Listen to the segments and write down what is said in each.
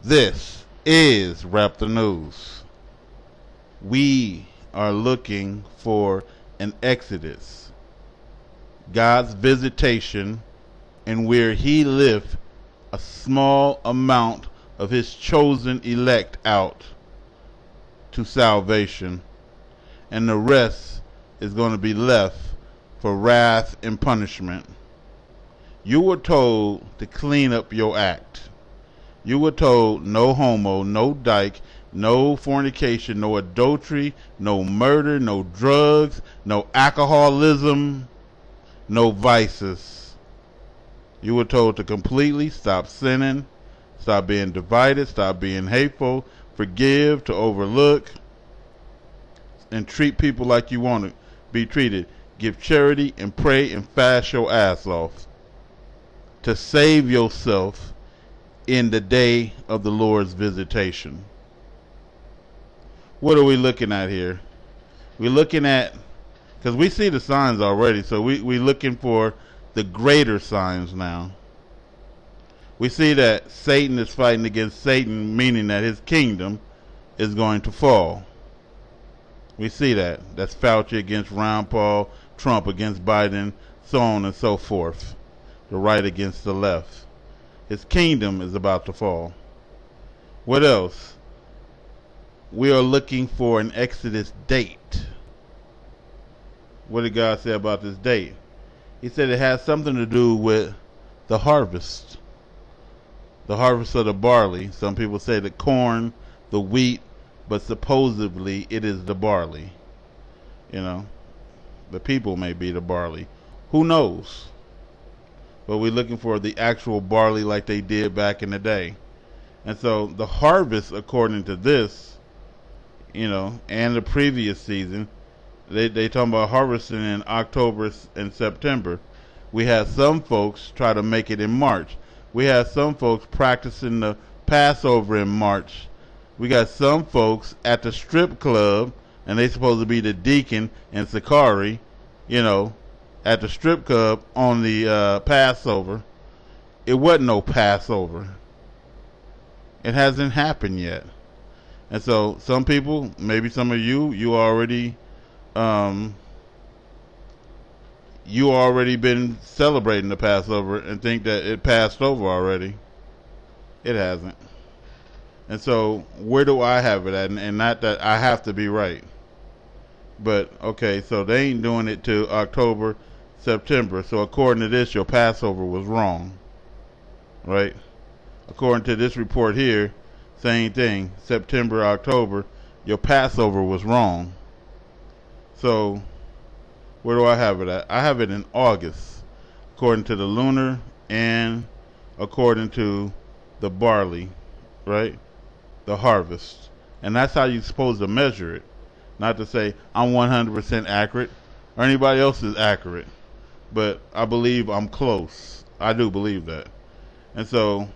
This is Wrap the News. We are looking for an exodus, God's visitation, and where he lifts a small amount of his chosen elect out to salvation, and the rest is going to be left for wrath and punishment. You were told to clean up your act. You were told no homo, no dyke, no fornication, no adultery, no murder, no drugs, no alcoholism, no vices. You were told to completely stop sinning, stop being divided, stop being hateful, forgive, to overlook, and treat people like you want to be treated. Give charity and pray and fast your ass off to save yourself in the day of the Lord's visitation. What are we looking at here? We're looking at, because we see the signs already, so we're looking for the greater signs now. We see that Satan is fighting against Satan, meaning that his kingdom is going to fall. We see that. That's Fauci against Ron Paul, Trump against Biden, so on and so forth. The right against the left. His kingdom is about to fall. What else? We are looking for an Exodus date. What did God say about this date? He said it has something to do with the harvest. The harvest of the barley. Some people say the corn, the wheat, but supposedly it is the barley. You know, the people may be the barley. Who knows? But we're looking for the actual barley like they did back in the day. And so the harvest, according to this, and the previous season, they talking about harvesting in October and September. We had some folks try to make it in March. We had some folks practicing the Passover in March. We got some folks at the strip club, and they supposed to be the deacon and Sakari, at the strip club on the Passover. It wasn't no Passover. It hasn't happened yet. And so some people, maybe some of you already been celebrating the Passover and think that it passed over already. It hasn't. And so where do I have it at? And not that I have to be right. But, okay, so they ain't doing it to October, September. So according to this, your Passover was wrong. Right? According to this report here, same thing. September, October, your Passover was wrong. So where do I have it at? I have it in August, according to the lunar and according to the barley, right? The harvest. And that's how you're supposed to measure it. Not to say I'm 100% accurate or anybody else is accurate. But I believe I'm close. I do believe that. And so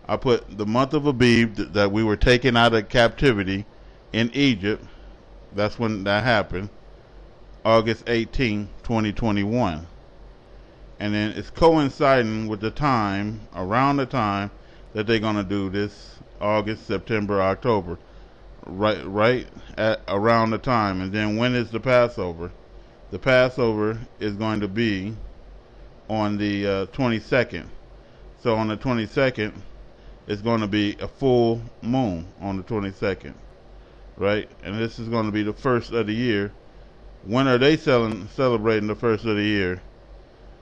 I put the month of Abib that we were taken out of captivity in Egypt. That's when that happened. August 18, 2021. And then it's coinciding with the time, around the time that they're going to do this, August, September, October. Right at around the time. And then when is the Passover? The Passover is going to be on the 22nd. So on the 22nd, it's going to be a full moon on the 22nd. Right? And this is going to be the first of the year. When are they celebrating the first of the year?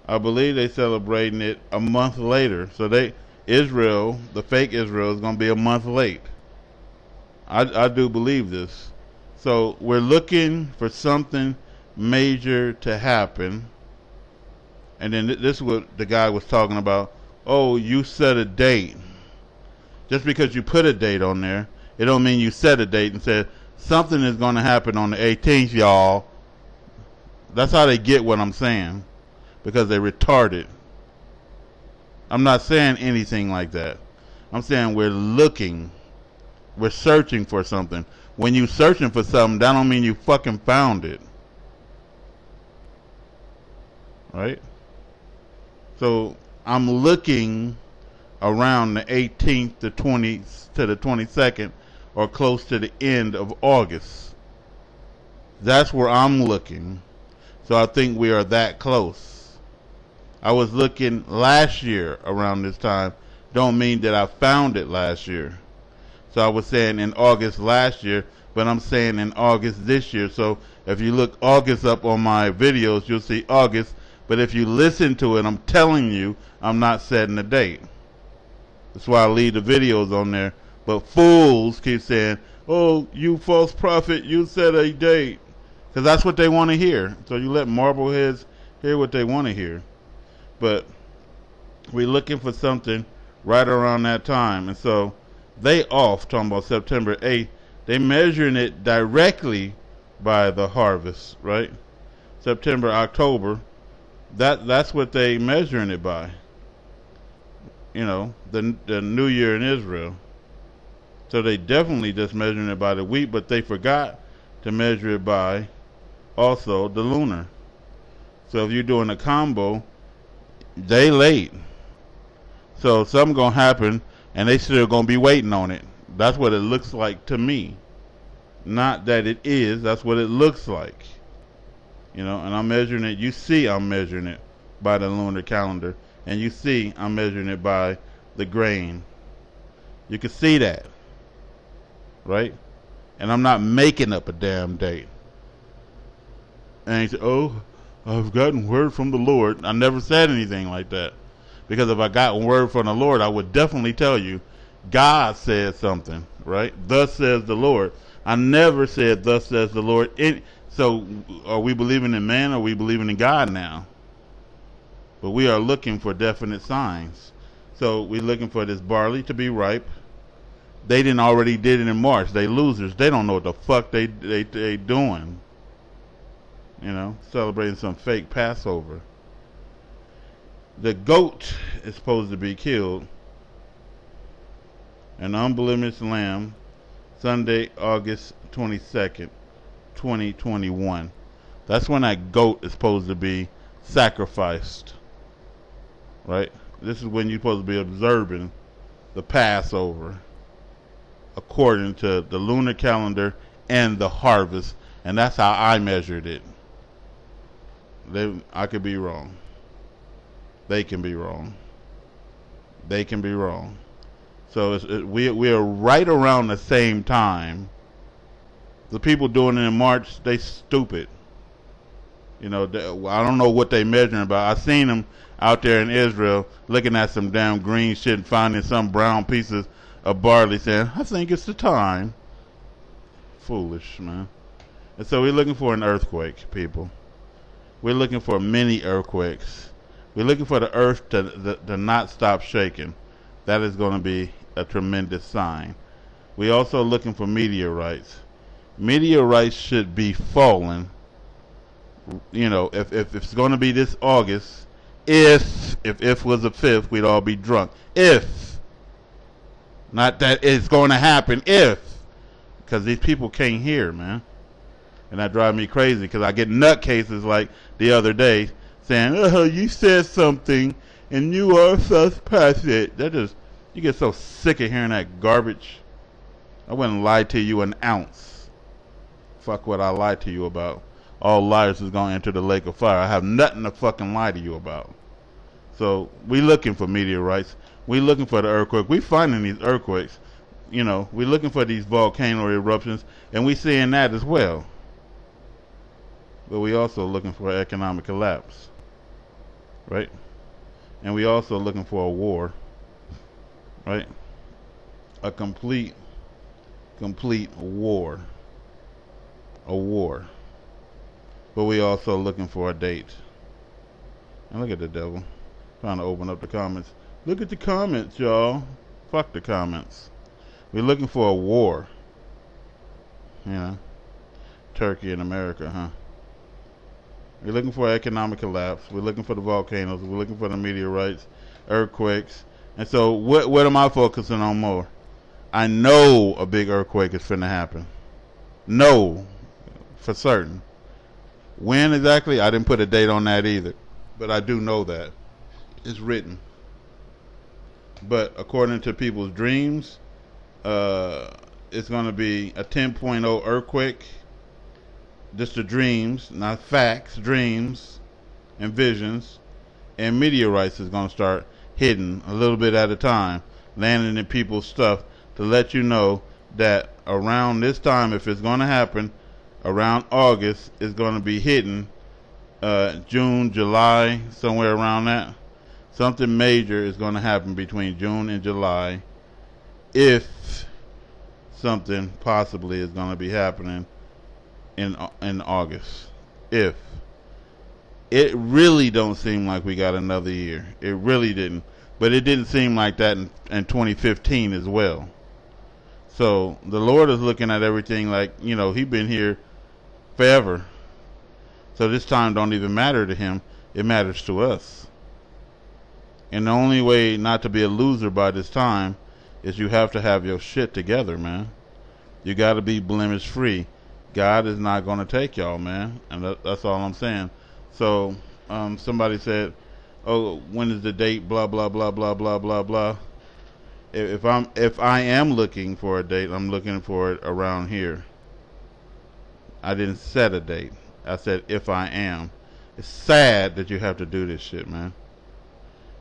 I believe they're celebrating it a month later. So Israel, the fake Israel, is going to be a month late. I do believe this. So we're looking for something major to happen. And then this is what the guy was talking about. Oh, you set a date. Just because you put a date on there, it don't mean you set a date and said something is going to happen on the 18th, y'all. That's how they get what I'm saying. Because they're retarded. I'm not saying anything like that. I'm saying we're looking. We're searching for something. When you searching for something, that don't mean you fucking found it. Right? So I'm looking around the 18th to 20th to the 22nd, or close to the end of August. That's where I'm looking. So I think we are that close. I was looking last year around this time. Don't mean that I found it last year. So I was saying in August last year, but I'm saying in August this year. So if you look August up on my videos, you'll see August. But if you listen to it, I'm telling you, I'm not setting a date. That's why I leave the videos on there. But fools keep saying, oh, you false prophet, you set a date. Because that's what they want to hear. So you let Marbleheads hear what they want to hear. But we're looking for something right around that time. And so they off, talking about September 8th, they measuring it directly by the harvest, right? September, October, that's what they measuring it by. You know, the New Year in Israel. So they definitely just measuring it by the wheat, but they forgot to measure it by also the lunar. So if you're doing a combo, they late. So something gonna happen, and they still gonna be waiting on it. That's what it looks like to me. Not that it is. That's what it looks like. You know, and I'm measuring it. You see, I'm measuring it by the lunar calendar, and you see, I'm measuring it by the grain. You can see that, right? And I'm not making up a damn date. And he said, oh, I've gotten word from the Lord. I never said anything like that. Because if I got word from the Lord, I would definitely tell you, God said something, right? Thus says the Lord. I never said, thus says the Lord. So are we believing in man, or are we believing in God now? But we are looking for definite signs. So we're looking for this barley to be ripe. They didn't already did it in March. They losers. They don't know what the fuck they doing. You know, celebrating some fake Passover. The goat is supposed to be killed. An unblemished lamb, Sunday, August 22nd, 2021. That's when that goat is supposed to be sacrificed. Right? This is when you're supposed to be observing the Passover according to the lunar calendar and the harvest. And that's how I measured it. I could be wrong. They can be wrong. They can be wrong. So we are right around the same time. The people doing it in March, they stupid. You know, I don't know what they measuring about. I seen them out there in Israel looking at some damn green shit and finding some brown pieces of barley saying, I think it's the time. Foolish, man. And so we're looking for an earthquake, people. We're looking for many earthquakes. We're looking for the earth to not stop shaking. That is going to be a tremendous sign. We're also looking for meteorites. Meteorites should be falling. You know, if it's going to be this August, if was the 5th, we'd all be drunk. If. Not that it's going to happen, if. Because these people can't hear, man. And that drives me crazy because I get nutcases like the other day saying, oh, you said something and you are suspect. That just, you get so sick of hearing that garbage. I wouldn't lie to you an ounce. Fuck what I lied to you about. All liars is going to enter the lake of fire. I have nothing to fucking lie to you about. So we looking for meteorites. We looking for the earthquake. We finding these earthquakes. You know, we looking for these volcano eruptions, and we seeing that as well. But we also looking for economic collapse, right? And we also looking for a war, right? A complete war. A war. But we also looking for a date. And look at the devil trying to open up the comments. Look at the comments, y'all. Fuck the comments. We're looking for a war. You know, Turkey and America, huh? We're looking for economic collapse. We're looking for the volcanoes. We're looking for the meteorites, earthquakes. And so what am I focusing on more? I know a big earthquake is finna happen. No, for certain. When exactly? I didn't put a date on that either. But I do know that. It's written. But according to people's dreams, it's going to be a 10.0 earthquake. Just the dreams, not facts, dreams and visions. And meteorites is going to start hitting a little bit at a time, landing in people's stuff to let you know that around this time, if it's going to happen, around August, it's going to be hitting June, July, somewhere around that. Something major is going to happen between June and July, if something possibly is going to be happening in August. If it really don't seem like we got another year, it really didn't. But it didn't seem like that in 2015 as well. So the Lord is looking at everything like, you know, He's been here forever. So this time don't even matter to Him. It matters to us. And the only way not to be a loser by this time is you have to have your shit together, man. You got to be blemish free. God is not going to take y'all, man. And that's all I'm saying. So somebody said, oh, when is the date, blah, blah, blah, blah, blah, blah, blah. If I am looking for a date, I'm looking for it around here. I didn't set a date. I said if I am. It's sad that you have to do this shit, man.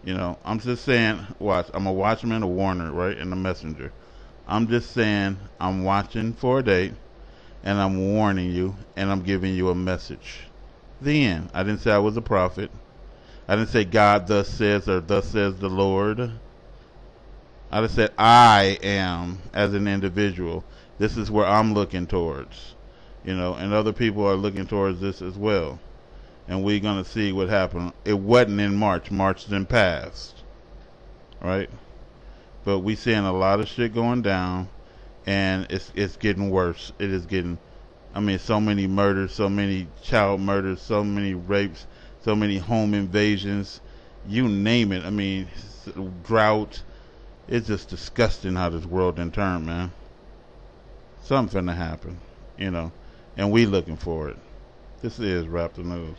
You know, I'm just saying, watch, I'm a watchman, a warner, right, and a messenger. I'm just saying I'm watching for a date, and I'm warning you, and I'm giving you a message. The end. I didn't say I was a prophet. I didn't say God thus says or thus says the Lord. I just said I am as an individual. This is where I'm looking towards. You know, and other people are looking towards this as well. And we're going to see what happened. It wasn't in March. March then passed. Right? But we seeing a lot of shit going down. And it's getting worse. It is getting, I mean, so many murders, so many child murders, so many rapes, so many home invasions. You name it. I mean, drought. It's just disgusting how this world done turned, man. Something finna happen, you know. And we looking for it. This is Rap the News.